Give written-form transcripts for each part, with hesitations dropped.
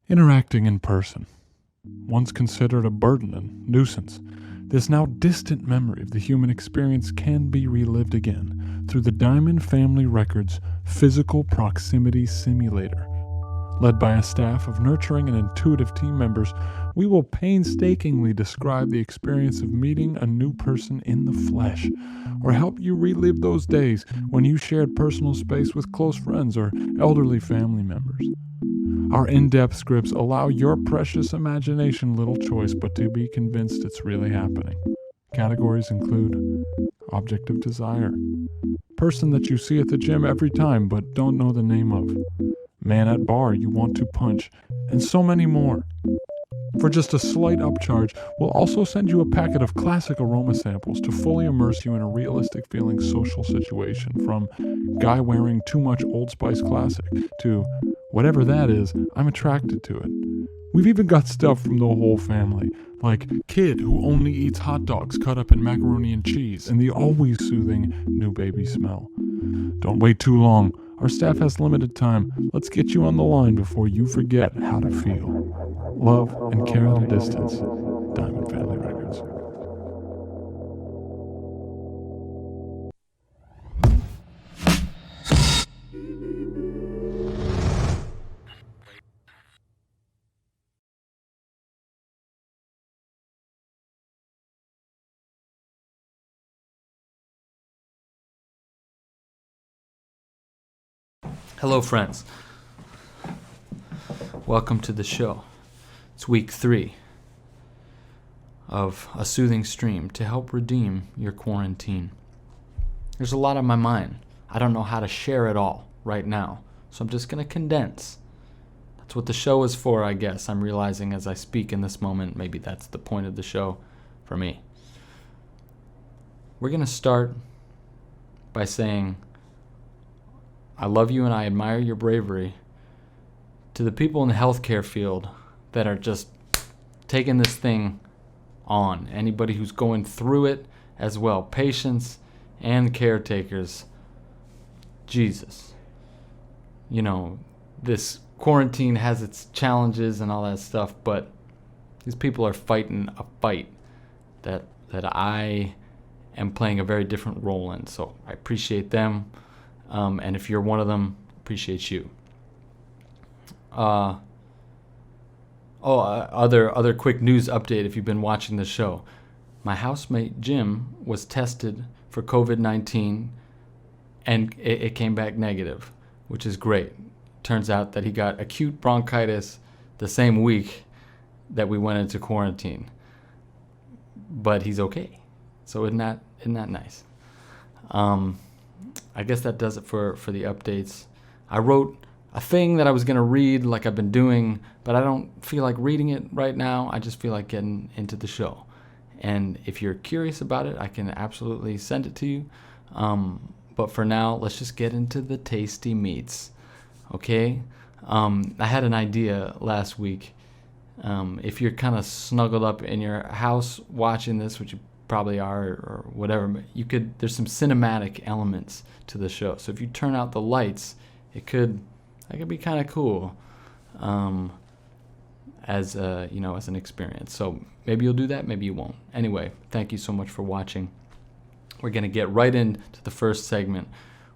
Interacting in person. Once considered a burden and nuisance, this now distant memory of the human experience can be relived again through the Diamond Family Records Physical Proximity Simulator. Led by a staff of nurturing and intuitive team members, we will painstakingly describe the experience of meeting a new person in the flesh, or help you relive those days when you shared personal space with close friends or elderly family members. Our in-depth scripts allow your precious imagination little choice but to be convinced it's really happening. Categories include object of desire, person that you see at the gym every time but don't know the name of, man at bar you want to punch, and so many more. For just a slight upcharge, we'll also send you a packet of classic aroma samples to fully immerse you in a realistic feeling social situation, from guy wearing too much Old Spice Classic to whatever that is, I'm attracted to it. We've even got stuff from the whole family, like kid who only eats hot dogs cut up in macaroni and cheese, and the always soothing new baby smell. Don't wait too long. Our staff has limited time. Let's get you on the line before you forget how to feel. Love and care at a distance. Diamond Family Records. Hello, friends. Welcome to the show. It's week 3 of a soothing stream to help redeem your quarantine. There's a lot on my mind. I don't know how to share it all right now, so I'm just going to condense. That's what the show is for, I guess. I'm realizing as I speak in this moment, maybe that's the point of the show for me. We're going to start by saying, I love you and I admire your bravery. To the people in the healthcare field that are just taking this thing on, anybody who's going through it as well, patients and caretakers, Jesus. You know, this quarantine has its challenges and all that stuff, but these people are fighting a fight that I am playing a very different role in, so I appreciate them. And if you're one of them, appreciate you. Other quick news update if you've been watching the show. My housemate Jim was tested for COVID-19 and it came back negative, which is great. Turns out that he got acute bronchitis the same week that we went into quarantine. But he's okay. So isn't that nice? I guess that does it for the updates. I wrote a thing that I was going to read like I've been doing, but I don't feel like reading it right now. I just feel like getting into the show. And if you're curious about it, I can absolutely send it to you. But for now, let's just get into the tasty meats. Okay? I had an idea last week. If you're kind of snuggled up in your house watching this, which you probably are or whatever, but there's some cinematic elements to the show. So if you turn out the lights, that could be kind of cool as an experience. So maybe you'll do that, maybe you won't. Anyway, thank you so much for watching. We're going to get right into the first segment,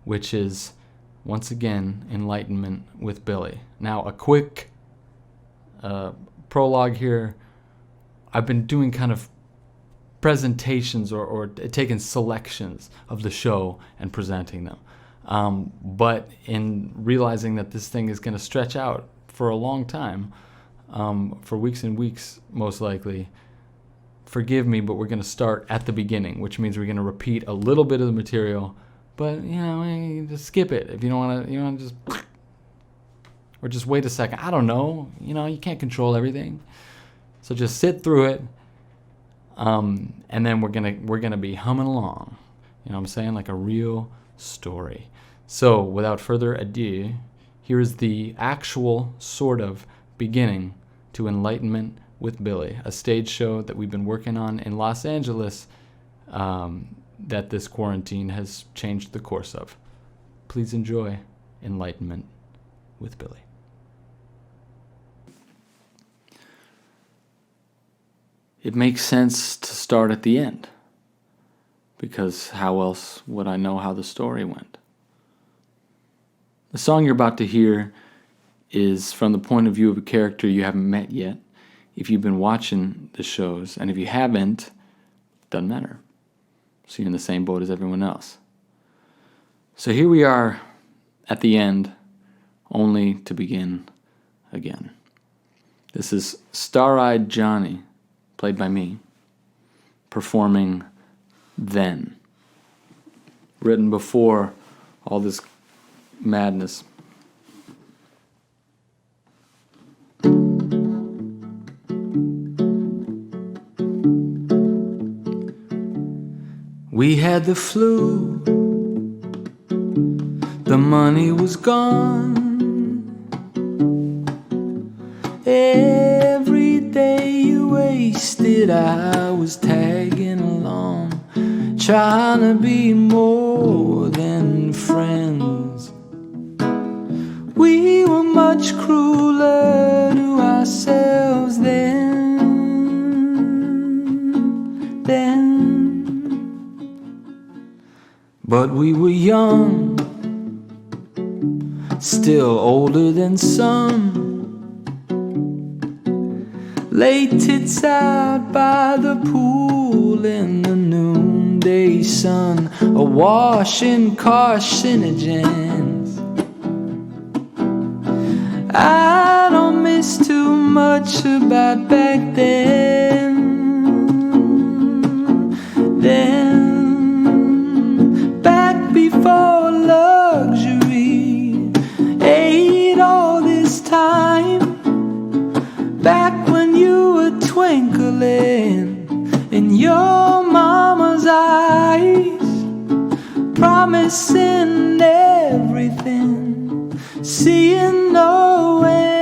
which is once again Enlightenment with Billy. Now a quick prologue here. I've been doing kind of presentations or taking selections of the show and presenting them. But in realizing that this thing is going to stretch out for a long time, for weeks and weeks most likely, forgive me, but we're going to start at the beginning, which means we're going to repeat a little bit of the material, but just skip it if you don't want to, just, or just wait a second. I don't know, you can't control everything, so just sit through it. And then we're gonna be humming along, what I'm saying, like a real story. So without further ado, here is the actual sort of beginning to Enlightenment with Billy, a stage show that we've been working on in Los Angeles, that this quarantine has changed the course of. Please enjoy Enlightenment with Billy. it makes sense to start at the end, because how else would I know how the story went? The song you're about to hear is from the point of view of a character you haven't met yet. If you've been watching the shows, and if you haven't, doesn't matter. So you're in the same boat as everyone else. So here we are at the end, only to begin again. This is Star-Eyed Johnny, played by me, performing Then, written before all this madness. We had the flu, the money was gone. Every day you wasted, I was tagging along, trying to be more than friends. We were much crueler to ourselves then. But we were young, still older than some. Lay tits out by the pool in the noonday sun, awash in carcinogens. I don't miss too much about back then. Back before luxury ate all this time. Back when you were twinkling in your mama's eyes, promising everything, seeing no end.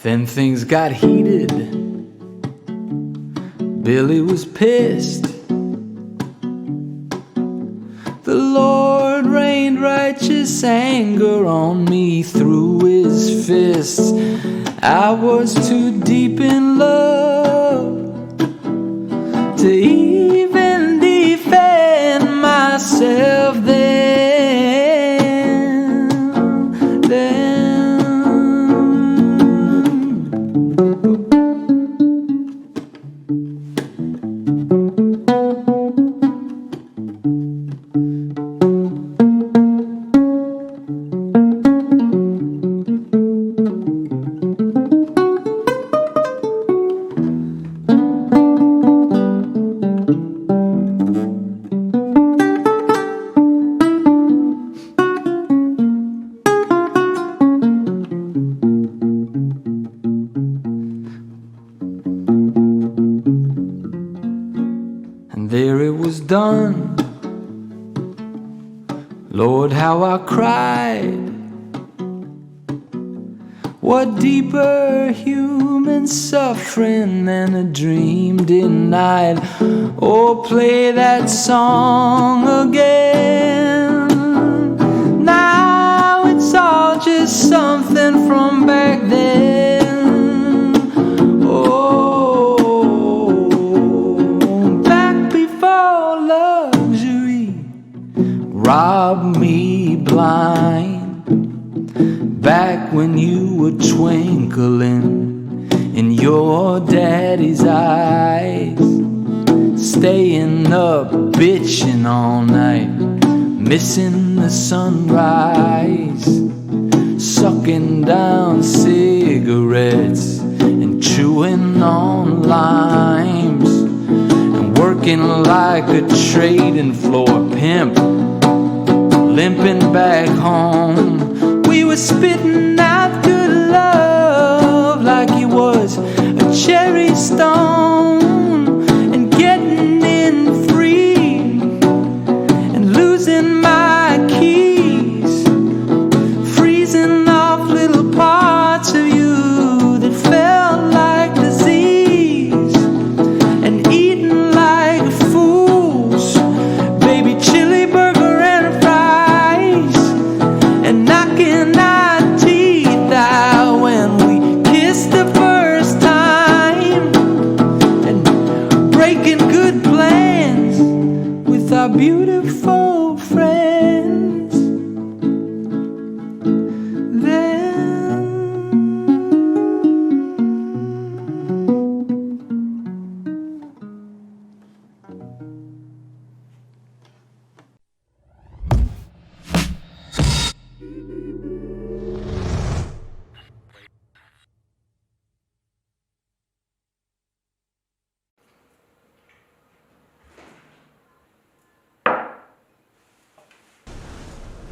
Then things got heated. Billy was pissed. The Lord rained righteous anger on me through his fists. I was too deep in love to even defend myself then. Done. Lord, how I cried. What deeper human suffering than a dream denied? Oh, play that song again. Now it's all just something from back then. Rob me blind. Back when you were twinkling in your daddy's eyes, staying up bitching all night, missing the sunrise, sucking down cigarettes and chewing on limes, and working like a trading floor pimp, limping back home. We were spitting out good love like it was a cherry stone, and getting in free and losing my keys, freezing off little parts of you that felt like disease, and eating like fools, baby chili burger and a beautiful friends. Then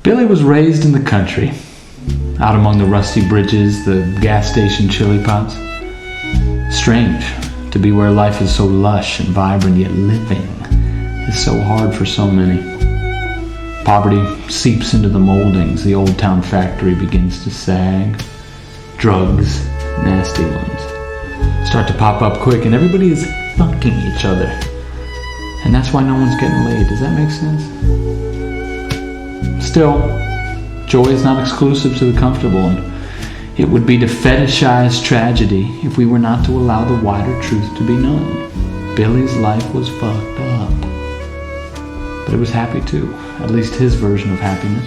Billy was raised in the country, out among the rusty bridges, the gas station chili pots. Strange to be where life is so lush and vibrant, yet living is so hard for so many. Poverty seeps into the moldings, the old town factory begins to sag. Drugs, nasty ones, start to pop up quick, and everybody is fucking each other. And that's why no one's getting laid. Does that make sense? Still, joy is not exclusive to the comfortable, and it would be to fetishize tragedy if we were not to allow the wider truth to be known. Billy's life was fucked up, but it was happy too, at least his version of happiness.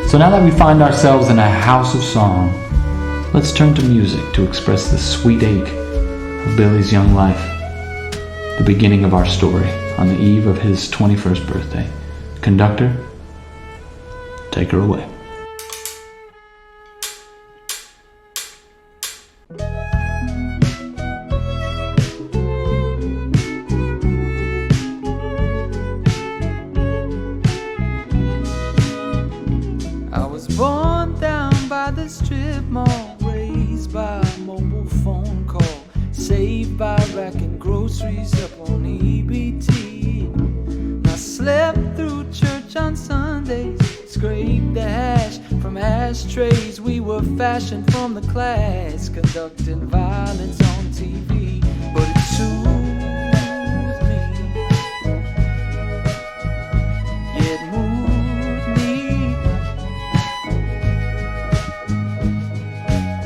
So now that we find ourselves in a house of song, let's turn to music to express the sweet ache of Billy's young life, the beginning of our story on the eve of his 21st birthday. Conductor, take her away. I was born down by the strip mall, raised by a mobile phone call, saved by racking groceries up on EBT. I slept through church on Sundays, scraped the hash from ashtrays. We were fashioned from the class, conducting violence on TV, but it soothed me, it moved me,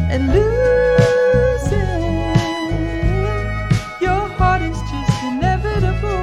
and losing your heart is just inevitable.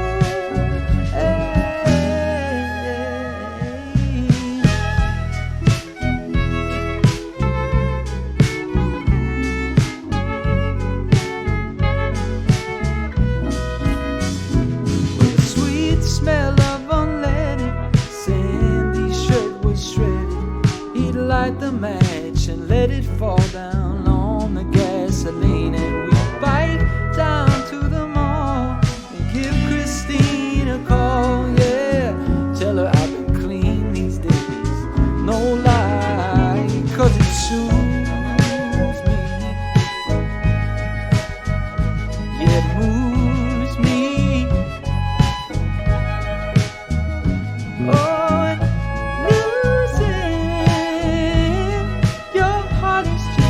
Smell of unleaded, Sandy's shirt was shredded. He'd light the match and let it fall down on the gasoline, and we'd bike down to the mall and give Christine a call. Yeah, tell her I've been clean these days, no lie, 'cause it soothes me, yeah, it moves me. Oh, losing your heart is just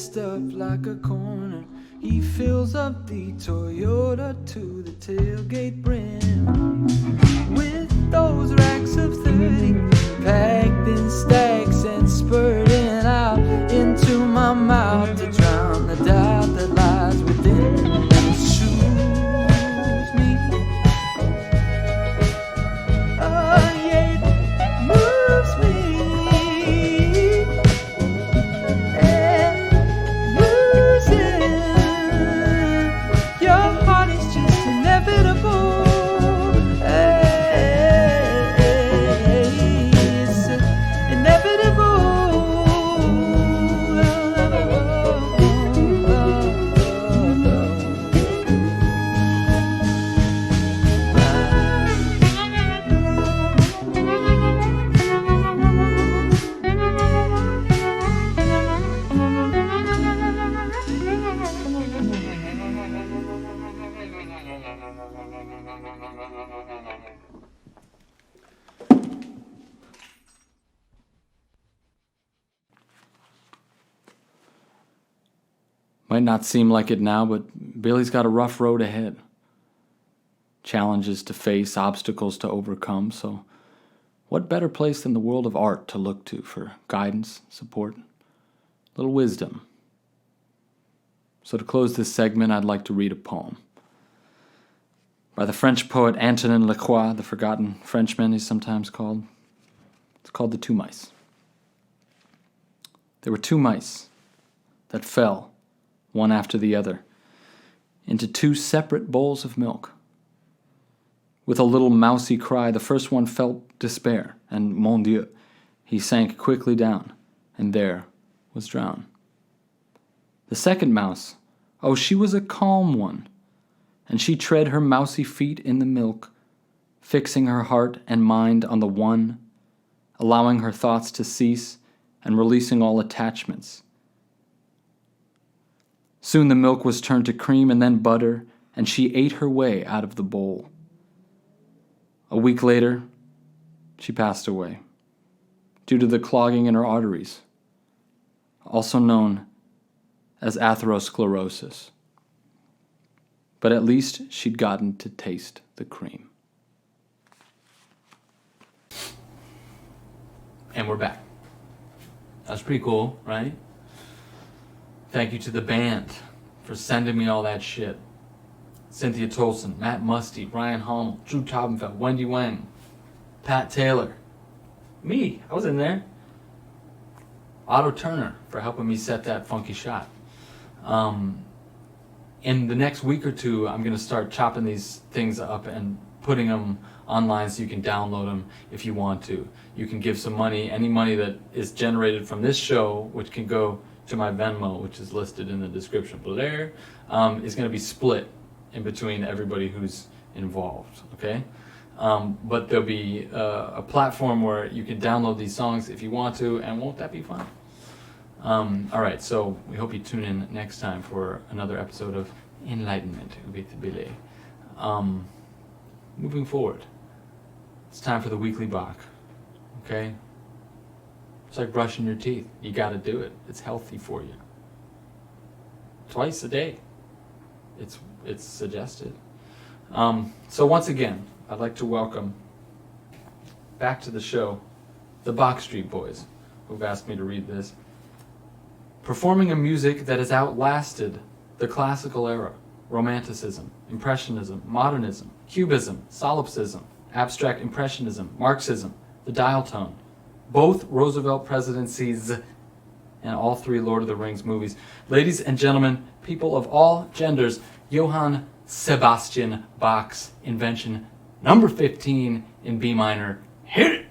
dressed up like a corner. He fills up the Toyota to the tailgate brim with those racks of 30 packed in stacks and spurting out into my mouth to drown the doubt that lies within. And soothes me. Oh yeah, it moves me. And losing your heart is just inevitable. It's inevitable. Might not seem like it now, but Billy's got a rough road ahead. Challenges to face, obstacles to overcome, so what better place than the world of art to look to for guidance, support, a little wisdom. So to close this segment, I'd like to read a poem. By the French poet Antonin Lacroix, the forgotten Frenchman he's sometimes called. It's called The Two Mice. There were two mice that fell, one after the other, into two separate bowls of milk. With a little mousy cry, the first one felt despair, and mon Dieu, he sank quickly down, and there was drowned. The second mouse, oh, she was a calm one, and she tread her mousy feet in the milk, fixing her heart and mind on the one, allowing her thoughts to cease and releasing all attachments. Soon the milk was turned to cream and then butter, and she ate her way out of the bowl. A week later, she passed away due to the clogging in her arteries, also known as atherosclerosis. But at least she'd gotten to taste the cream. And we're back. That's pretty cool, right? Thank you to the band for sending me all that shit. Cynthia Tolson, Matt Musty, Ryan Hommel, Drew Taubenfeld, Wendy Wang, Pat Taylor. Me, I was in there. Otto Turner for helping me set that funky shot. In the next week or two, I'm going to start chopping these things up and putting them online so you can download them if you want to. You can give some money, any money that is generated from this show, which can go to my Venmo, which is listed in the description below, is going to be split in between everybody who's involved, okay? But there'll be a platform where you can download these songs if you want to, and won't that be fun? All right, so we hope you tune in next time for another episode of Enlightenment with Billy. Moving forward, it's time for the weekly Bach, okay? It's like brushing your teeth. You got to do it. It's healthy for you. Twice a day. It's suggested. So once again, I'd like to welcome back to the show the Bach Street Boys, who've asked me to read this. Performing a music that has outlasted the classical era, Romanticism, Impressionism, Modernism, Cubism, Solipsism, Abstract Impressionism, Marxism, the dial tone, both Roosevelt presidencies, and all three Lord of the Rings movies. Ladies and gentlemen, people of all genders, Johann Sebastian Bach's invention, number 15 in B minor. Hit it!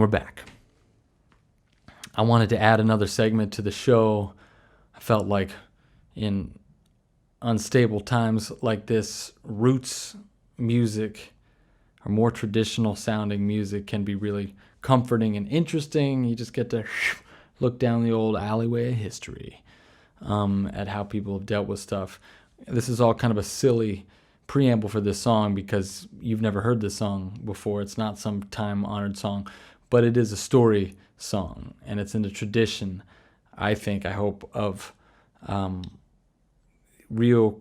we're back. I wanted to add another segment to the show. I felt like in unstable times like this, roots music or more traditional sounding music can be really comforting and interesting. You just get to look down the old alleyway of history at how people have dealt with stuff. This is all kind of a silly preamble for this song because you've never heard this song before. It's not some time-honored song, but it is a story song, and it's in the tradition, I hope, of real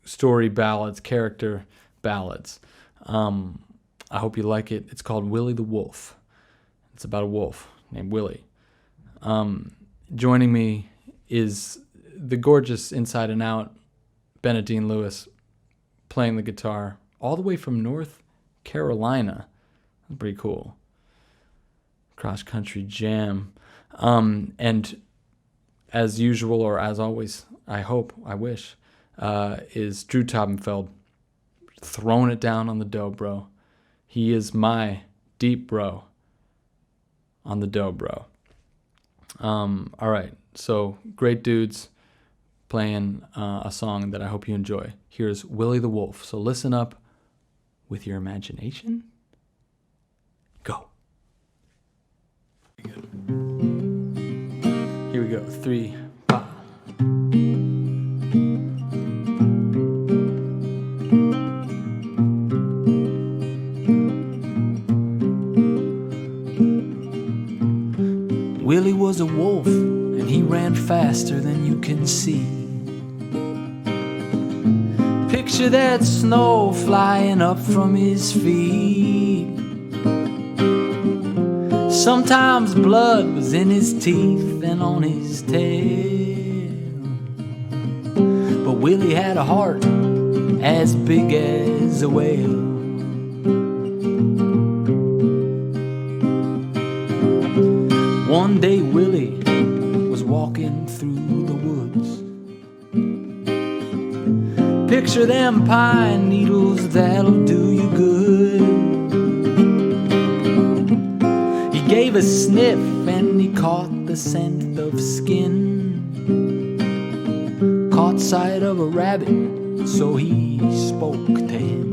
story ballads, character ballads. I hope you like it. It's called Willie the Wolf. It's about a wolf named Willie. Joining me is the gorgeous Inside and Out Bennett Lewis playing the guitar all the way from North Carolina. That's pretty cool. Cross country jam. And as usual, or as always, I wish, is Drew Taubenfeld throwing it down on the Dobro. He is my deep bro on the Dobro. All right, so great dudes playing a song that I hope you enjoy. Here's Willie the Wolf. So listen up with your imagination. Go. Here we go. 3, 5. Willie was a wolf, and he ran faster than you can see. Picture that snow flying up from his feet. Sometimes blood was in his teeth and on his tail. But Willie had a heart as big as a whale. One day Willie was walking through the woods. Picture them pine needles that'll do you good. He gave a sniff and he caught the scent of skin. Caught sight of a rabbit, so he spoke to him.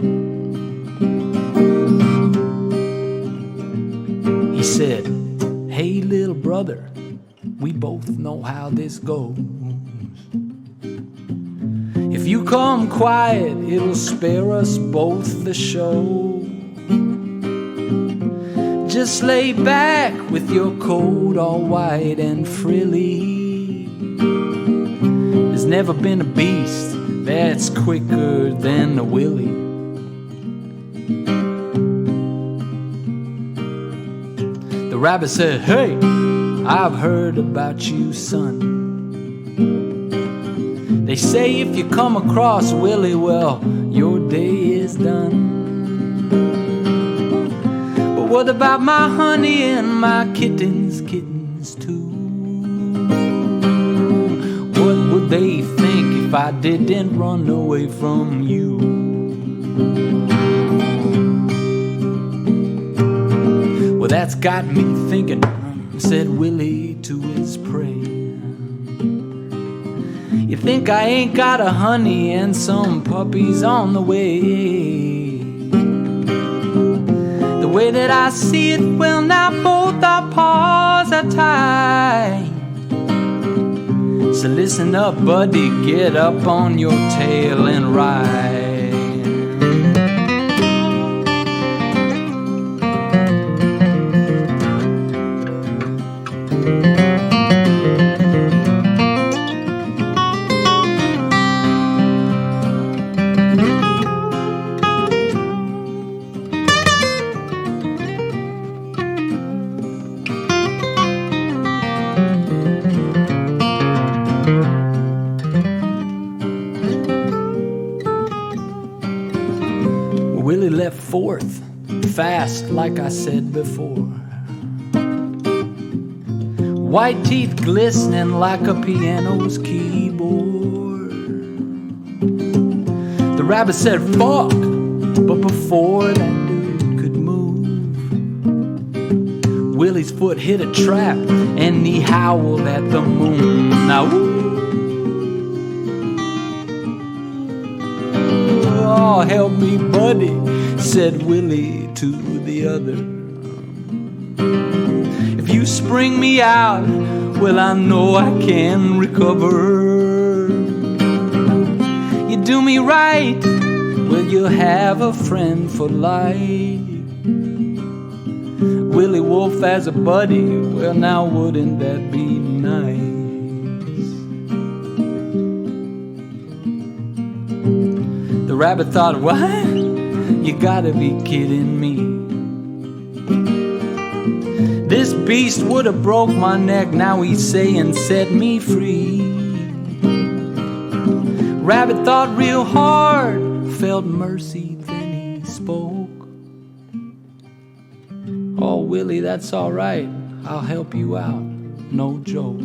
He said, "Hey little brother, we both know how this goes. If you come quiet, it'll spare us both the show. Just lay back with your coat all white and frilly. There's never been a beast that's quicker than a Willie." The rabbit said, "Hey, I've heard about you, son. They say if you come across Willie, well, your day is done. But what about my honey and my kittens too? What would they think if I didn't run away from you?" "Well, that's got me thinking," said Willie to his prey. "You think I ain't got a honey and some puppies on the way? The way that I see it, well, now both our paws are tied. So listen up, buddy, get up on your tail and ride." Willie left forth fast, like I said before. White teeth glistening like a piano's keyboard. The rabbit said, "Fuck," but before that dude could move, Willie's foot hit a trap and he howled at the moon. Now, oh, help me, buddy, said Willie to the other. If you spring me out, well, I know I can recover. You do me right, well, you'll have a friend for life. Willie Wolf as a buddy, well, now wouldn't that be nice? The rabbit thought, what? You gotta be kidding me. This beast would have broke my neck, now he's saying set me free. Rabbit thought real hard, felt mercy, then he spoke. Oh, Willie, that's all right, I'll help you out, no joke.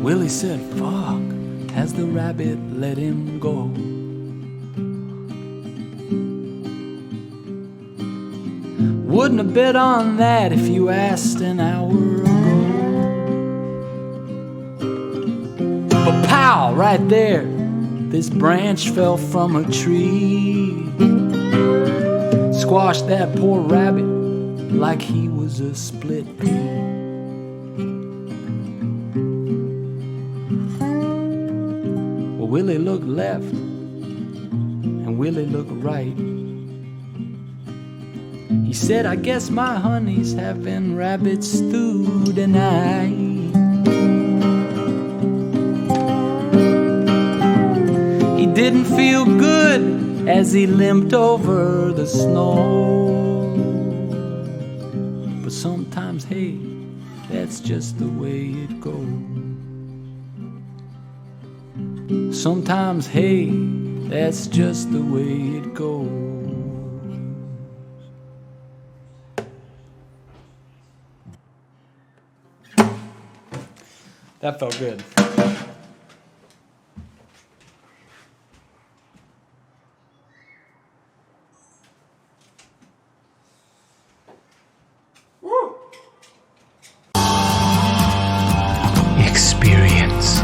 Willie said, fuck, as the rabbit let him go. Wouldn't have bet on that if you asked an hour ago. But pow, right there, this branch fell from a tree. Squashed that poor rabbit like he was a split pea. Willie looked left and Willie looked right. He said, I guess my honey's having rabbit stew tonight. He didn't feel good as he limped over the snow. But sometimes, hey, that's just the way it goes. Sometimes, hey, that's just the way it goes. That felt good. Experience.